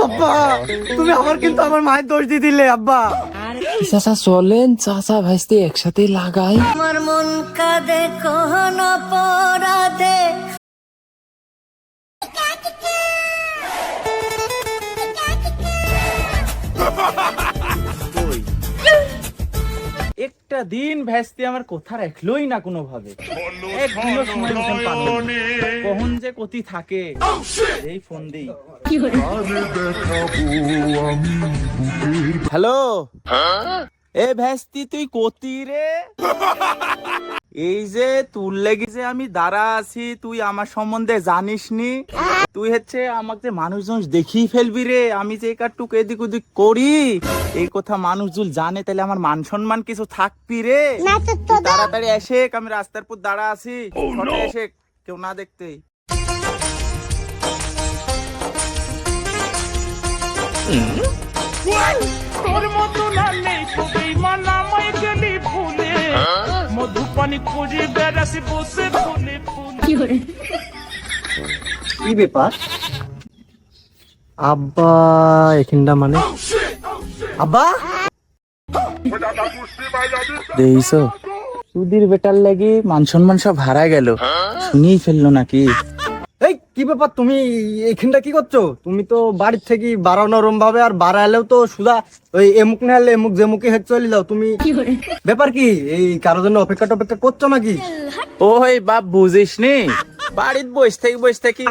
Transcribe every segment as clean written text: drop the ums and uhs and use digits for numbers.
আব্বা তুমি আমার কিন্তু আমার মায়ের দোষ দিয়ে দিলে আব্বা। চাচা চলেন, চাচা ভাইস্তে একসাথে লাগাই। আমার মন কাঁদে কোন অপরাধে। একটা দিন ভ্যাস্তি আমার কথা রাখলোই না কোনো ভাবে। একদিনও সময় মতন পাবো না। কখন যে কতি থাকে এই ফোন দিই। হ্যালো, এ ভ্যাস্তি তুই কতি রে? এই যে তোর লেগে যে আমি দাঁড়া আছি, তুই আমার সম্বন্ধে জানিস নি? তুই হচ্ছে আমাকে মানুষজন দেখিয়ে ফেলবি রে। আমি যে কাটটুক এদিক ওদিক করি এই কথা মানুষজন জানে, তাহলে আমার মান সম্মান কিছু থাকবি রে? তুই তাড়াতাড়ি এসে, আমি রাস্তার পর দাঁড়া আছি, এসে কেউ না দেখতেই। তোর মতো লালে কবি মালামাই গেলি ফুলে মধুপানি খুঁজে বেড়াসি বসে ফুলে ফুলে। কি ব্যাপার আব্বা এখানটা মানে? আব্বা দেখছো সুধীর বেটার লাগি মান সম্মান সব হারা গেল, শুনিয়ে ফেললো নাকি? এই কি ব্যাপার, তুমি এইখানটা কি করছো? তুমি তো বাড়ির থেকে বাড়ানো রম ভাবে, আর বাড়াইলেও তো সুদা ওই এমুক না হলে এমুক যেমুকে হেঁটে চলে যাও। তুমি ব্যাপার কি, এই কারোর জন্য অপেক্ষা টপেক্ষা করছো নাকি? ওই বাপ বুঝিস নি, বাড়ির বসে থাকি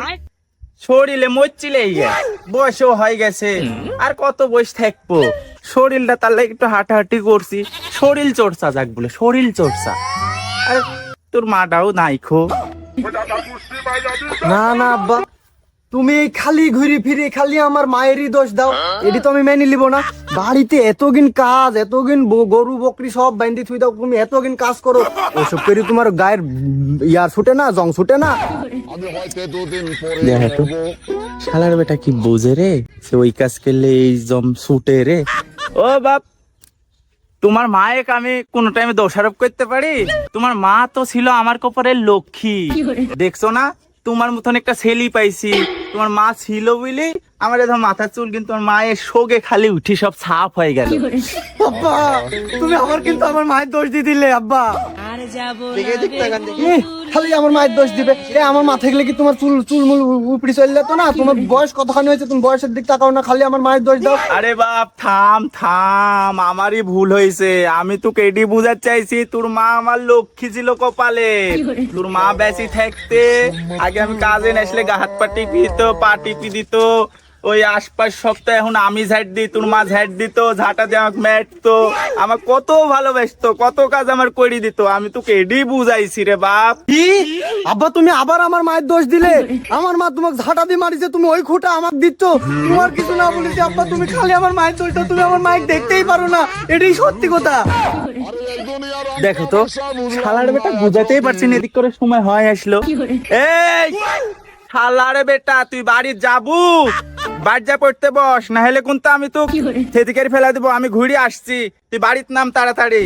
শরীরে মরছিলে, বয়সও হয়ে গেছে, আর কত বয়স থাকবো? শরীরটা তার লাগে একটু হাঁটাহাঁটি করছি, শরীর চর্চা যাক বলে, শরীর চর্চা। আর তোর মাটাও নাই খো। না না আব্বা, তুমি খালি ঘুরি ফিরে খালি আমার মায়েরই দোষ দাও, এটি তো আমি মেনে নিব না। বাড়িতে এতদিন কাজ, এতদিন গরু বকরি সব বাইন্দি থুই দাও, তুমি এতদিন কাজ করো, ওসব করে তোমার গায়ের ইয়ার ছুটে না, জং ছুটে না? দেখো তো শালার বেটা কি বোঝে রে, সে ওই কাজ করলে এই জম ছুটে রে। ও বাপ, তোমার মায়ের আমি কোন টাইমে দোষারোপ করতে পারি? তোমার মা তো ছিল আমার কপালের লক্ষ্মী, দেখছো না? তোমার মতন একটা ছেলে পাইছি, তোমার মা ছিল বলেই আমার এরকম মাথার চুল কিন্তু আমার মায়ের শোকে খালি উঠি সব ছাপ হয়ে গেল। আব্বা তুমি আমার কিন্তু আমার মায়ের দোষ দিয়ে দিলে আব্বা। খালি আমার মায়ের দোষ দিবে? আমার মা থাকলে কি তোমার চুল চুলমুল উপড়ি চলে যেত না? তোমার বয়স কতখানি হয়েছে, তুমি বয়সের দিক তাকাও না, খালি আমার মায়ের দোষ দাও। আরে বাপ থাম থাম, আমারই ভুল হয়েছে। আমি তোকে এটি বুঝাতে চাইছি, তোর মা আমার লক্ষ্মী ছিল কপালে। তোর মা বেশি থাকতে আগে আমি কাজে আসলে গা হাত পা টিপি দিত, পা টিপি দিত, ওই আশপাশ সপ্তাহে এখন আমি ঝাঁট দিই, তোর মা ঝাঁট দিত, ঝাঁটা দিয়ে আমাকে ম্যাটতো, আমার কত ভালোবাসতো, কত কাজ আমার করে দিত। আমি তোকে এডি বুঝাইছি রে বাপ। কি আব্বা, তুমি আবার আমার মায়ের দোষ দিলে? আমার মা তোমাকে ঝাঁটা দিয়ে মারিছে, তুমি ওই খুঁটা আমাকে দিচ্ছ, তোমার কিছু না বলেছি আব্বা। তুমি খালি আমার মায়ের দোষ দাও, তুমি আমার মায়ের দেখতেই পারো না, এটাই সত্যি কথা। দেখো তো শালার বেটা বুঝাতেই পারছি না, এদিক করে সময় হয় আসলো। এই শালারে বেটা, তুই বাড়ি যাবো, বাড়ি যা পড়তে বস, না হলে কিন্তু আমি তো সেদিকে ফেলা দিব। আমি ঘুরে আসছি, তুই বাড়ির নাম তাড়াতাড়ি।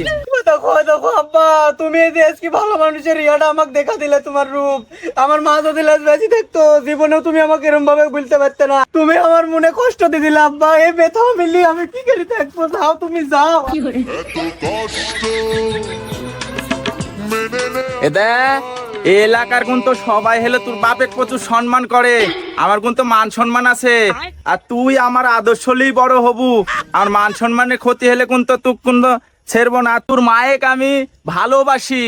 দেখো দেখো আব্বা, তুমি এই যে আজকে ভালো মানুষের ইয়াটা আমাকে দেখা দিলে, তোমার রূপ। আমার মা যদি লাজ বেঁচে থাকতো, জীবনেও তুমি আমাকে এরকম ভাবে বলতে পারতে না। তুমি আমার মনে কষ্ট দিয়ে দিলে আব্বা, এই ব্যথা মিলি আমি কি করে থাকবো? যাও তুমি যাও। এদা এই এলাকার কিন্তু সবাই হলে তোর বাপের প্রচুর সম্মান করে, আমার কিন্তু মান সম্মান আছে। আর তুই আমার আদর্শলেই বড় হবু, আমার মান সম্মানের ক্ষতি হলে কিন্তু তুই কিন্তু ছেড়বো না। তোর মায়েক আমি ভালোবাসি,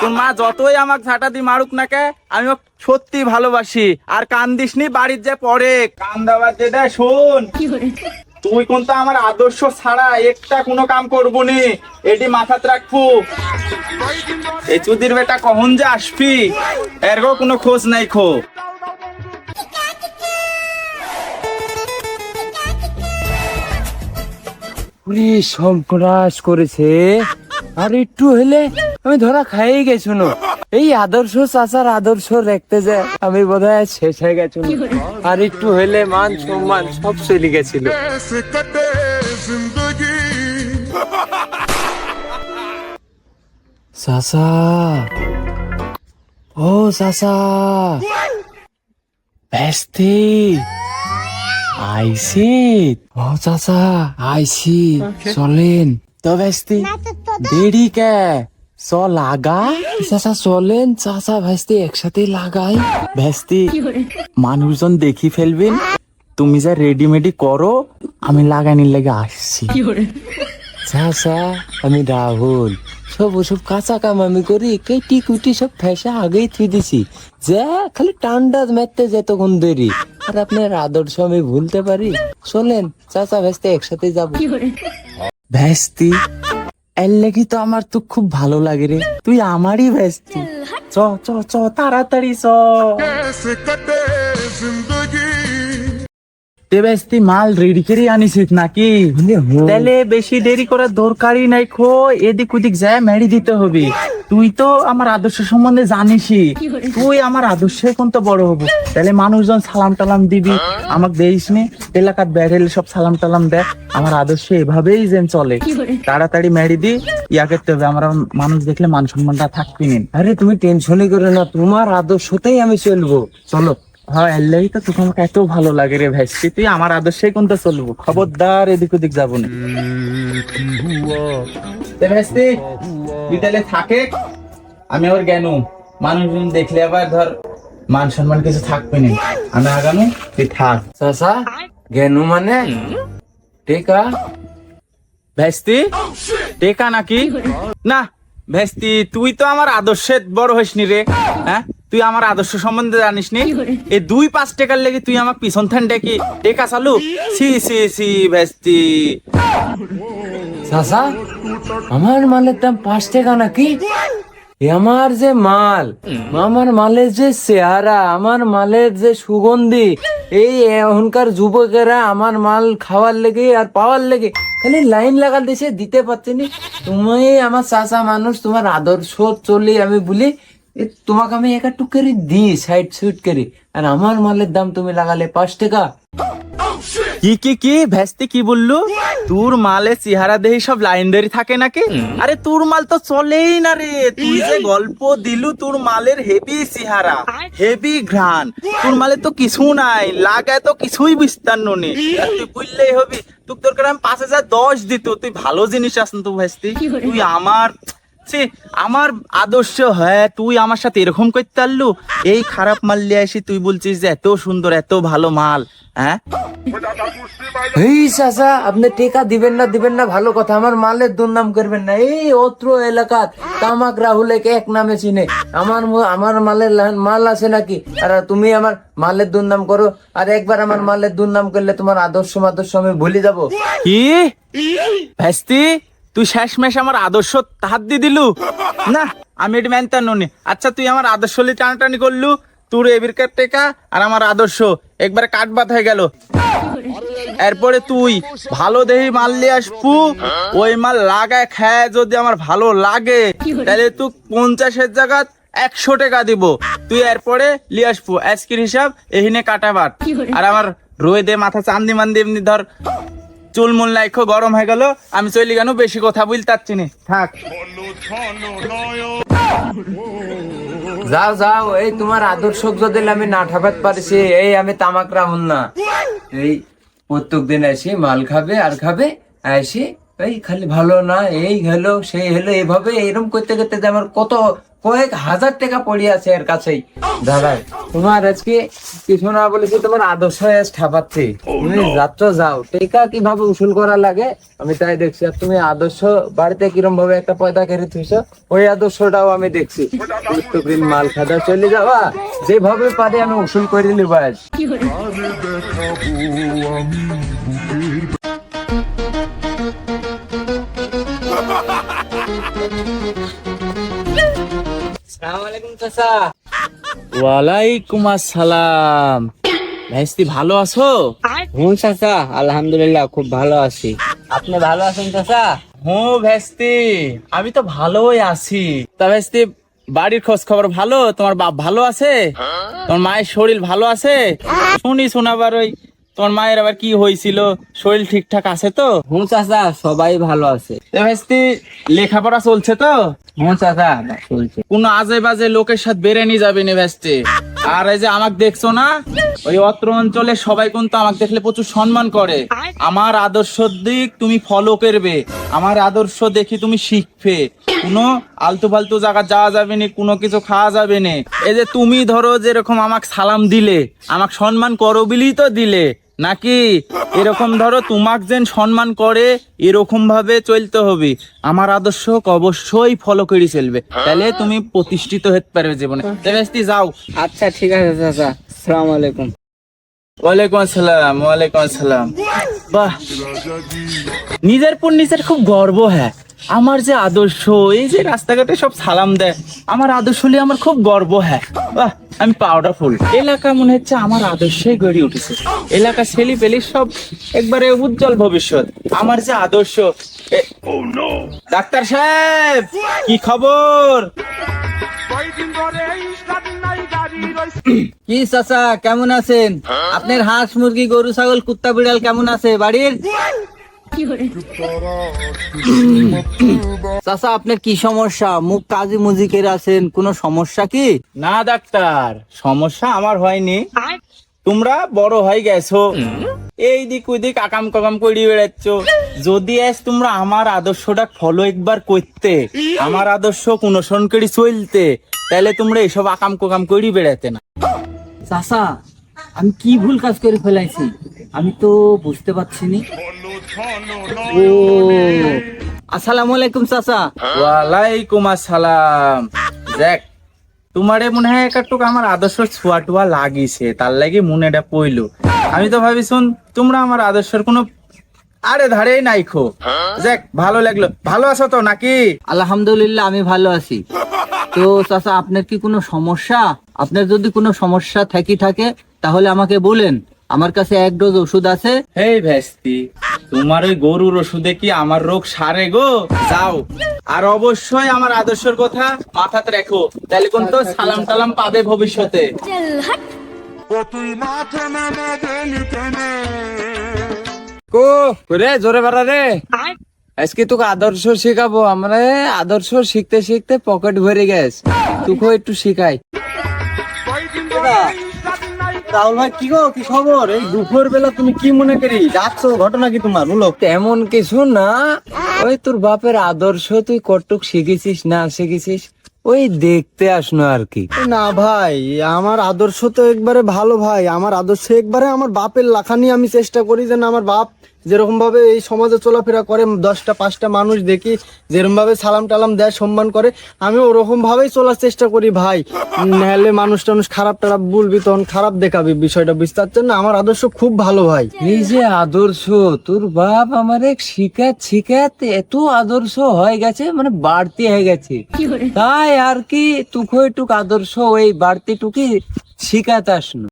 তোর মা যতই আমাকে ঝাঁটা দি মারুক না কে, আমি ওকে সত্যি ভালোবাসি। আর কান্দিস নি, বাড়ির যে পরে কান্দাবার যেটা শোন, তুই কিন্তু আমার আদর্শ ছাড়া একটা কোনো কাম করবো নি, এটি মাথাতে রাখবো। এই চুদির বেটা কখন যে আসবি এরকম কোনো খোঁজ নাই খো। সর্বনাশ করেছে, আর একটু হলে আমি ধরা খাই গেছো না। এই আদর্শ চাচার আদর্শ রাখতে যায় আমি বোধহয় শেষ হয়ে গেছো, আর একটু হলে মান সম্মান সব চলে গেছিল। চাচা, ও চাচা, ভেস্তি আইসি ও চাচা আইসি চলেন তো ভাইস্তি দেরি কে চল লাগা চাচা চলেন চাচা ভাইস্তি একসাথে লাগাই ভাইস্তি মানুষজন দেখি ফেলবেন তুমি যা রেডিমেডি করো আমি লাগানির লেগে আসছি চাচা আমি রাহুল সব ওসব কাঁচা কাম আমি করি কেটি কুটি সব ফেসা আগেই থুই দিছি যা খালি টান্ডাজ মারতে যতক্ষণ দেরি আর আপনার আদর্শ আমি ভুলতে পারি চলেন চাচা ভেস্তে একসাথে যাবো ভেস্তি এর লেগে তো আমার তো খুব ভালো লাগে রে তুই আমারই ভেস্তি চ চ চ তাড়াতাড়ি চ বেস্তি মাল রেডি করে আনিস নাকি তাহলে বেশি দেরি করার দরকারই নাই খো এদিক ওদিক যায় মেরি দিতে হবে তুই তো আমার আদর্শ সম্বন্ধে জানিসই তুই আমার আদর্শে কোন তো বড় হবো তাহলে মানুষজন সালাম টালাম দিবি আমাকে দেইস নি এলাকার বেড়েলে সব সালাম টালাম দেখ আমার আদর্শ এভাবেই যেন চলে তাড়াতাড়ি মেরি দি ইয়া করতে হবে আমার মানুষ দেখলে মান সম্মানটা থাকবি না আরে তুমি টেনশনই করো না তোমার আদর্শতেই আমি চলবো চলো হ্যাঁ এলেই তো তোকে আমাকে এত ভালো লাগে রে ভাইস্তি তুই আমার আদর্শে কোনটা চলবো খবরদার এদিক ওদিক যাবো না ভাইস্তি বিদ্যালয়ে থাকে আমি ওর জ্ঞান মানুষজন দেখলে আবার ধর মান সম্মান কিছু থাকবে না আমি আগামী তুই থাক চাচা জ্ঞান মানে টেকা ভাইস্তি টেকা নাকি না ভেস্তি তুই তো আমার আদর্শে বড় হইসনি রে হ্যাঁ তুই আমার আদর্শ সম্বন্ধে জানিস নি এই 2-5 টাকার লেগে তুই আমার পিছন থান ডেকে টেকা চালু সি সি সি ভেস্তি চাচা আমার মালের দাম 5 টাকা নাকি আমার যে মাল আমার মালের যে চেহারা আমার মালের যে সুগন্ধি এই এখনকার যুবকেরা আমার মাল খাওয়ার লেগে আর পাওয়ার লেগে খালি লাইন লাগাল দিছে দিতে পারছি নি তুমি আমার চাচা মানুষ তোমার আদর্শ চলি আমি বলি তোমাকে আমি এক টুক করে দিই সাইড সুইট করে আর আমার মালের দাম তুমি লাগালে 5 টাকা কি ভেস্তি কি বললো তোর মালে চেহারা দেহি সব লাইন ধরে থাকে নাকি আরে তোর মাল তো চলেই না রে তুই যে গল্প দিলু তোর মালের হেভি চেহারা হেভি ঘ্রাণ তোর মালে তো কিছু নাই লাগায় তো কিছুই বিস্তান্ন নেই তুই বুঝলেই হবি তোর দরকার আমি 5,010 দিত তুই ভালো জিনিস আসন তো ভেস্তি তুই আমার আদর্শ হ্যাঁ তুই আমার সাথে এরকম করতে পারলু এই খারাপ মাল নিয়ে আসি তুই বলছিস যে এত সুন্দর এত ভালো মাল হ্যাঁ এই চাচা আপনি টেকা দিবেন না ভালো কথা আমার মালের দুর্নাম করবেন না এই অত্র এলাকাত তামাক রাহুলেকে এক নামে চিনে আমার মালের মাল আছে নাকি আর তুমি আমার মালের দুর্নাম করো আর একবার আমার মালের দুর্নাম করলে তোমার আদর্শ আমি ভুলে যাবো কি ভেস্তি তুই শেষমেশ আমার আদর্শ হাত দিয়ে দিলু না আমি এটি মানতে নি আচ্ছা তুই আমার আদর্শ টানাটানি করলু তোর এবিরকার টেকা আর আমার আদর্শ একবারে কাটবাদ হয়ে গেল এরপরে তুই ভালো দেহি মাল নিয়ে আসবু ওই মাল লাগায় খায় যদি আমার ভালো লাগে তাহলে তুই 50-এর জায়গা 100 টাকা দিব তুই এরপরে লিয়ে আসবো আজকের হিসাব এহিনে কাটাবার আর আমার রয়ে দে মাথা চান্দি মান্দি এমনি ধর চুলমুল লাইখো গরম হয়ে গেল আমি চলি কেন বেশি কথা বলতে পারছি না থাক যাও এই তোমার আদর্শ যদি আমি না ঠাপাতে পারছি এই আমি তামাক রাহুল না এই প্রত্যেক দিন আসি মাল খাবে আর খাবে আসি এই খালি ভালো না এই হলো সেই হলো এইভাবে এরকম করতে করতে আমার কয়েক হাজার টাকা পড়ে আছে এর কাছেই দাদা তোমার আজকে কিছু না বলেছি তোমার আদর্শ ঠাপাচ্ছি তুমি যাচ্ছ যাও টেকা কিভাবে উসুল করা লাগে আমি তাই দেখছি আর তুমি আদর্শ বাড়িতে কিরম ভাবে একটা পয়দা কেড়ে থুইছো ওই আদর্শটাও আমি দেখছি প্রত্যেকদিন মাল খাদা চলে যাওয়া যেভাবে পারে আমি উসুল করে নিব আজ ওয়ালাইকুম আসসালাম ভাইস্তি ভালো আছো হুম চাচা আলহামদুলিল্লাহ খুব ভালো আছি আপনি ভালো আছেন চাচা হুম ভাইস্তি আমি তো ভালোই আছি তা ভাইস্তি বাড়ির খোঁজ খবর ভালো তোমার বাপ ভালো আছে তোমার মায়ের শরীর ভালো আছে শুনি শোনাবার ওই তোমার মায়ের আবার কি হয়েছিল শরীর ঠিকঠাক আছে তো হুম চাচা সবাই ভালো আছে ভাইস্তি লেখাপড়া চলছে তো হুম চাচা চলছে কোনো আজে বাজে লোকের সাথে বেড়ে নিয়ে যাবে না ভাইস্তি আর এই যে আমাকে দেখছো না, ওই অত্র অঞ্চলে সবাই কিন্তু আমাকে দেখলে প্রচুর সম্মান করে। আমার আদর্শ দিক তুমি ফলো করবে, আমার আদর্শ দেখি তুমি শিখবে। কোনো আলতু ফালতু জায়গা যাওয়া যাবে না, কোনো কিছু খাওয়া যাবে না। এই যে তুমি ধরো যেরকম আমাকে সালাম দিলে, আমাকে সম্মান করো বিলি তো দিলে নাকি, এরকম ধরো তোমাক যেন সম্মান করে এরকম ভাবে চলতে হবে। আমার আদর্শ অবশ্যই ফলো করে চলবে, তাহলে তুমি প্রতিষ্ঠিত হতে পারবে জীবনে। দেবেস্তি যাও। আচ্ছা ঠিক আছে চাচা, আসসালামু আলাইকুম। ওয়ালাইকুম আসসালাম। ওয়ালাইকুম আসসালাম। বাহ, নিজের পর নিজের খুব গর্ব। হ্যাঁ, আমার যে আদর্শ, এই যে রাস্তাঘাটে সব সালাম দেয়, আমার আদর্শ নিয়ে আমার খুব গর্ব। হ্যাঁ, বাহ, আমি পাউডারফুল। এলাকা মনে হচ্ছে আমার আদর্শই গড়ে উঠেছে। এলাকা ছেলে পেলে সব একবারে উজ্জ্বল ভবিষ্যৎ। আমার যে আদর্শ। ডাক্তার সাহেব, কি খবর? কয়দিন ধরে স্টার্ট নাই গাড়ি রইছে। কি চাচা কেমন আছেন? আপনার হাঁস মুরগি গরু ছাগল কুত্তা বিড়াল কেমন আছে বাড়ির? চাচা আপনার কি সমস্যা? মুখ কাজি মুজি করে আছেন, কোনো সমস্যা কি? না ডাক্তার, সমস্যা আমার হয়নি। তোমরা বড় হয়ে গেছো, এই দিক ওই দিক আকাম কাকাম করে বেড়াচ্ছ। যদি আজ তোমরা আমার আদর্শটা ফলো একবার করতে, আমার আদর্শ অনুসরণ করে চলতে, তাহলে তোমরা এসব আকাম কাকাম করে বেড়াতে না। চাচা আমি কি ভুল কাজ করে ফেলাইছি আমি তো বুঝতে পারছি নি। ও আসসালামু আলাইকুম চাচা। ওয়ালাইকুম আসসালাম। দেখ, তোমারে মনে হয় একটু আমার আদর্শ ছোঁয়া টুয়া লাগিছে, তার লাগি মনেটা পইলো। আমি তো ভাবি শুন তোমরা আমার আদর্শের কোনো আরে ধারেই নাই খো। দেখ, ভালো লাগলো। ভালো আছো তো নাকি? আলহামদুলিল্লাহ আমি ভালো আছি। তো চাচা আপনার কি কোনো সমস্যা? আপনার যদি কোনো সমস্যা থাকে তাহলে আমাকে বলেন, আমার কাছে 1 ডোজ ওষুধ আছে। হেই ভেস্তি, তোমার ওই গরুর ওষুধে কি আমার রোগ সারে গো? যাও, আর অবশ্যই আমার আদর্শের কথা মাথাতে রেখো, তাহলে কিন্তু সালাম টালাম পাবে ভবিষ্যতে। তুই মাথা নামা গেলি কেনে? কো রে জোরে বাড়া রে, আজকে তোকে আদর্শ শিখাবো। আমরা আদর্শ শিখতে শিখতে পকেট ভরে গেছে, তোকে একটু শিখাই। কয়দিন ধরে স্টার্ট নাই। রাহুল ভাই, কি গো, কি খবর? এই দুপুর বেলা তুমি কি মনে করি যাচ্ছো? ঘটনা কি তোমার বলো? তেমন কিছু না, ওই তোর বাপের আদর্শ তুই কটুক শিখেছিস না শিখেছিস, ওই দেখতে আসনো আর কি। না ভাই, আমার আদর্শ তো একবারে ভালো ভাই। আমার আদর্শ একবারে আমার বাপের লেখা নিয়ে আমি চেষ্টা করি যেন আমার বাপ যেরকম ভাবে এই সমাজে চলাফেরা করে, 10টা 5টা মানুষ দেখি যেরকম ভাবে সালাম টালাম দেয়, সম্মান করে, আমি ওরকম ভাবেই চলার চেষ্টা করি ভাই। নাহলে মানুষ টানুষ খারাপ টারাপ বলবি, তখন খারাপ দেখাবি, বিষয়টা বুঝতে পারছেন না? আমার আদর্শ খুব ভালো ভাই। এই যে আদর্শ তোর বাপ আমার এক শিখাত এত আদর্শ হয়ে গেছে, মানে বাড়তি হয়ে গেছে, তাই আর কি তুকো একটু আদর্শ ওই বাড়তি টুকি শিখাতে আসনো।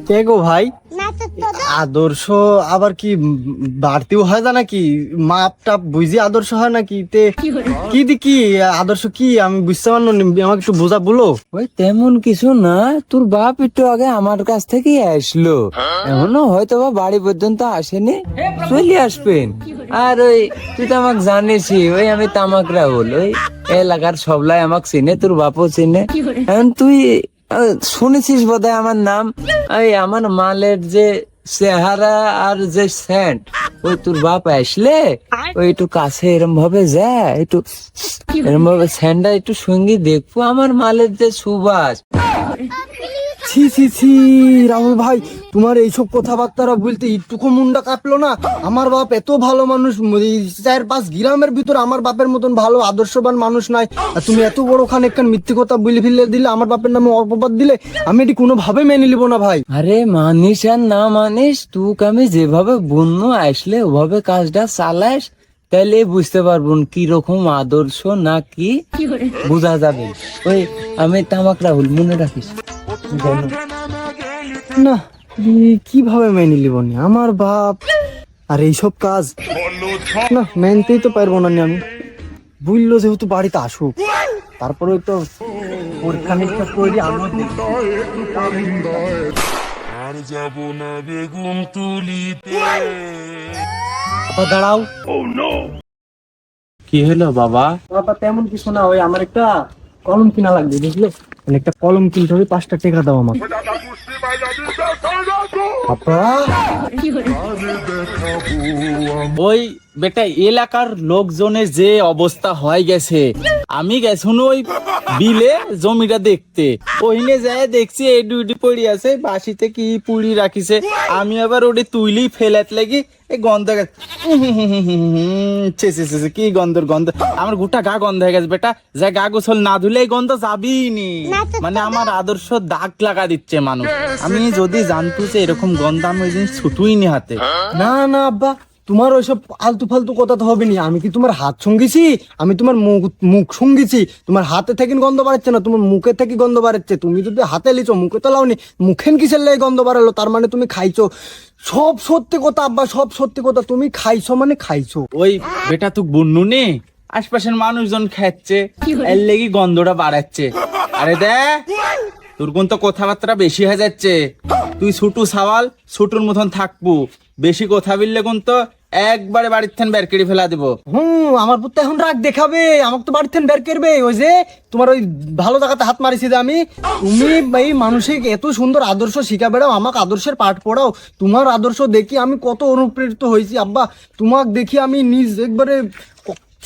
কে গো ভাই? আদর্শ আবার কি বাড়তিও হয় না নাকি? মাপ টাপ বুঝি আদর্শ হয় নাকি? তে কি আদর্শ কি আমি বুঝতে পারলাম না, আমাকে একটু বোঝা বলো। ওই তেমন কিছু না, তোর বাপ একটু আগে আমার কাছ থেকে আসলো, এখনো হয়তো বা বাড়ি পর্যন্ত আসেনি, চলে আসবেন। আর ওই তুই তো আমাকে জানিসই, ওই আমি তামাক রাহুল, ওই এলাকার সবলাই আমাকে চিনে, তোর বাপও চিনে। এখন তুই শুনেছিস বোধহয় আমার নাম। ওই আমার মালের যে চেহারা আর যে সেন্ট, ওই তোর বাপ আসলে ওই একটু কাছে এরম ভাবে যায়, একটু এরম ভাবে সেন্টটা একটু সঙ্গী দেখবো, আমার মালের যে সুবাস। ছি ছি ছি রাহুল ভাই, তোমার এইসব কথাবার্তা বলতে একটুকু মুন্ডা কাঁপলো না? আমার বাপ এত ভালো মানুষ, 4-5 গ্রামের ভিতরে আমার বাপের মতন ভালো আদর্শবান মানুষ নাই। আর তুমি এত বড় খান একখান মিথ্যে কথা বলে ফেলে দিলে, আমার বাপের নামে অপবাদ দিলে, আমি এটি কোনোভাবে মেনে নিব না ভাই। আরে মানিস আর না মানিস, তুকে আমি যেভাবে বন্য আসলে ওভাবে কাজটা চালাস, তাহলে বুঝতে পারবো কি রকম আদর্শ না কি বোঝা যাবে। ওই আমি তামাক রাহুল, মনে রাখিস। না, কিভাবে মেনে নিব নি আমার বাপ আর এইসব কাজ? না, মেনতেই তো পারবো না আমি। বুঝলো যেহেতু বাড়িতে আসুক, তারপরে তো পরীক্ষা নিরীক্ষা করে আমিও দেখবো। আর যাব না বেগুন তুলিতে। বাবা দাঁড়াও। কি হলো বাবা? বাবা তেমন কিছু না, ওই আমার একটা কলম কিনা লাগবে বুঝলে, মানে একটা কলম কিনতে হবে, 5টা টাকা দাও আমাকে। আপা ওই বেটা এলাকার লোকজনের যে অবস্থা হয়ে গেছে, আমি গেছুন ওই বিলে জমিটা দেখতে, ওইনে যায় দেখছি এই দুইটি পড়ি আছে, বাসিতে কি পুড়ি রাখিছে, আমি আবার ওটি তুইলি ফেলাত লাগি এই গন্ধ গেছে, কি গন্ধর গন্ধ, আমার গোটা গা গন্ধ হয়ে গেছে বেটা, যা গা গোসল না ধুলে এই গন্ধ যাবেই নি, মানে আমার আদর্শ দাগ লাগা দিচ্ছে মানুষ, আমি যদি জানতো যে এরকম গন্ধ আমি ওই দিন ছুটুই নি হাতে। না না আব্বা, তোমার ওইসব আলতু ফালতু কথা তো হবে না। আমি কি তোমার হাত সঙ্গিছি? আমি তোমার মুখ সঙ্গিছি। তোমার হাতে থেকে গন্ধ বাড়াচ্ছে না, তোমার মুখে থেকে গন্ধ বাড়াচ্ছে। তুমি যদি হাতে লিচো, মুখে তো লাওনি, মুখেন কিসের লাই গন্ধ বাড়ালো? তার মানে তুমি খাইছো। সব সত্যি কথা আব্বা, সব সত্যি কথা। তুমি খাইছো মানে খাইছো। ওই বেটা তুই বুন্নু নে, আশপাশের মানুষজন খাচ্ছে, এর লেগে গন্ধটা বাড়াচ্ছে। আরে দে, তোর কোন তো কথাবার্তা বেশি হয়ে যাচ্ছে, তুই ছুটু সাওয়াল ছুটুর মতন থাকবো, বেশি কথা বললে কোন তো একবারে বাড়ির থেকে বের করে ফেলা দিব। আমার পুত্র এখন রাগ দেখাবে, আমাকে তো বাড়িতে বের করবে। ওই যে তোমার ওই ভালো জায়গাতে হাত মারিছি যে আমি, তুমি এই মানুষকে এত সুন্দর আদর্শ শিখা বেড়াও, আমাকে আদর্শের পাঠ পড়াও। তোমার আদর্শ দেখি আমি কত অনুপ্রেরিত হয়েছি আব্বা। তোমাকে দেখি আমি নিজ একবারে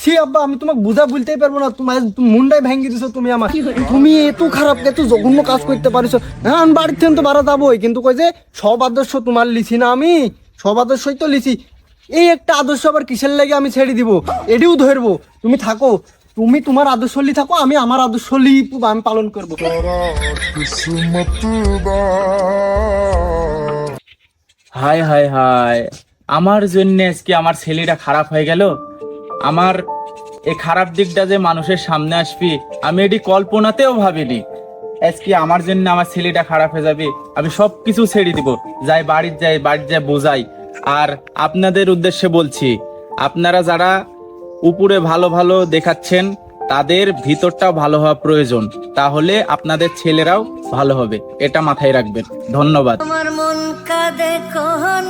সে আব্বা, আমি তোমাকে বুঝা বলতেই পারবো না। তোমার মুন্ডাই ভেঙে দিছো তুমি আমার। তুমি এত খারাপ, এত জঘন্য কাজ করতে পারিছো। হ্যাঁ, আমি বাড়ির থেকে তো বাড়া যাবোই, কিন্তু কই যে সব আদর্শ তোমার লিছি না, আমি সব আদর্শই তো লিছি। এই একটা আদর্শ আবার কিসের লাগে আমি ছেড়ে দিব? এটিও ধরবো। তুমি থাকো, তুমি তোমার আদর্শ লি থাকো, আমি আমার আদর্শ লি আমি পালন করবো। হায় হায় হায়, আমার জন্য আজকে আমার ছেলেটা খারাপ হয়ে গেল। আমার এই খারাপ দিকটা যে মানুষের সামনে আসবি, আমি এটি কল্পনাতেও ভাবিনি। আজকে আমার জন্য আমার ছেলেটা খারাপ হয়ে যাবে, আমি সবকিছু ছেড়ে দিব, যাই বাড়ির যাই বোঝাই। আর আপনাদের উদ্দেশ্যে বলছি, আপনারা যারা উপরে ভালো ভালো দেখাচ্ছেন, তাদের ভিতরটাও ভালো হওয়া প্রয়োজন, তাহলে আপনাদের ছেলেরাও ভালো হবে, এটা মাথায় রাখবেন। ধন্যবাদ। আমার মন কাঁদে কোন